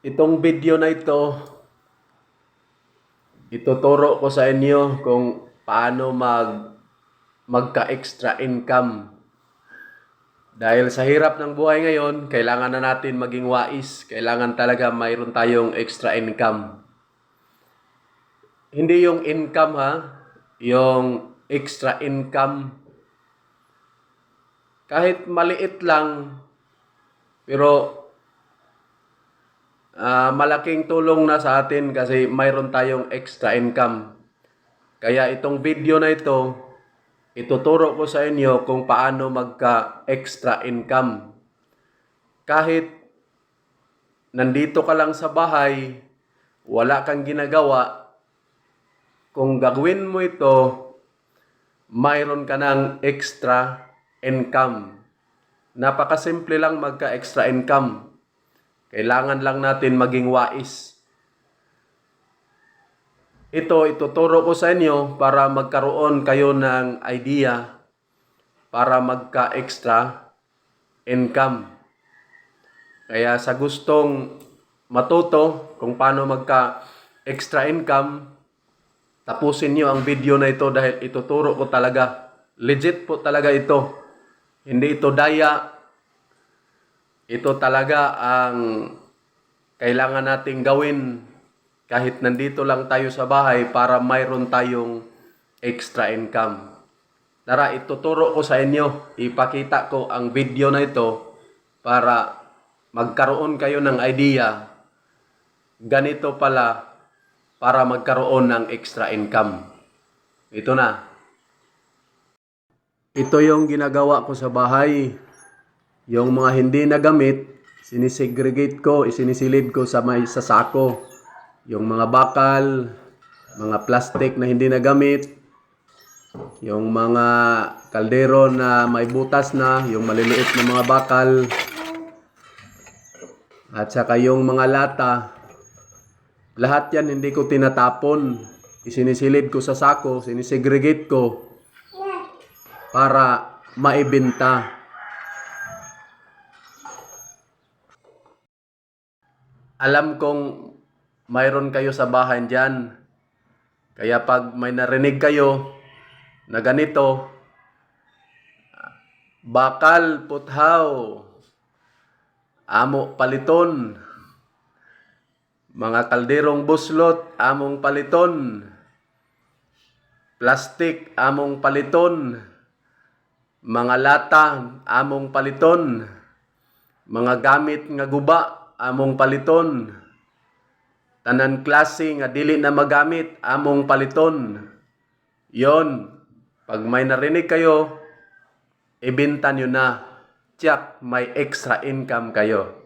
Itong video na ito, ituturo ko sa inyo kung paano magka-extra income. Dahil sa hirap ng buhay ngayon, kailangan na natin maging wais. Kailangan talaga mayroon tayong extra income. Hindi yung income ha, yung extra income. Kahit maliit lang, pero malaking tulong na sa atin kasi mayroon tayong extra income. Kaya itong video na ito, ituturo ko sa inyo kung paano magka-extra income. Kahit nandito ka lang sa bahay, wala kang ginagawa, kung gagawin mo ito, mayroon ka ng extra income. Napakasimple lang magka-extra income. Kailangan lang natin maging wais. Ito, ituturo ko sa inyo para magkaroon kayo ng idea para magka-extra income. Kaya sa gustong matuto kung paano magka-extra income, tapusin nyo ang video na ito dahil ituturo ko talaga. Legit po talaga ito. Hindi ito daya. Ito talaga ang kailangan nating gawin kahit nandito lang tayo sa bahay para mayroon tayong extra income. Tara, ituturo ko sa inyo. Ipakita ko ang video na ito para magkaroon kayo ng idea. Ganito pala para magkaroon ng extra income. Ito na. Ito yung ginagawa ko sa bahay. Yung mga hindi nagamit, sinisegregate ko, isinisilid ko sa sako. Yung mga bakal, mga plastic na hindi nagamit, yung mga kaldero na may butas na, yung maliliit na mga bakal, at saka yung mga lata. Lahat yan hindi ko tinatapon. Isinisilid ko sa sako, sinisegregate ko para maibenta. Alam kong mayroon kayo sa bahay dyan. Kaya pag may narinig kayo na ganito, bakal, puthaw, amo paliton, mga kalderong buslot, among paliton, plastik, among paliton, mga lata, among paliton, mga gamit nga guba, among paliton, tanan klase nga dili na magamit, among paliton. Yon, pag may narinig kayo, ibenta nyo na. Tiyak, may extra income kayo.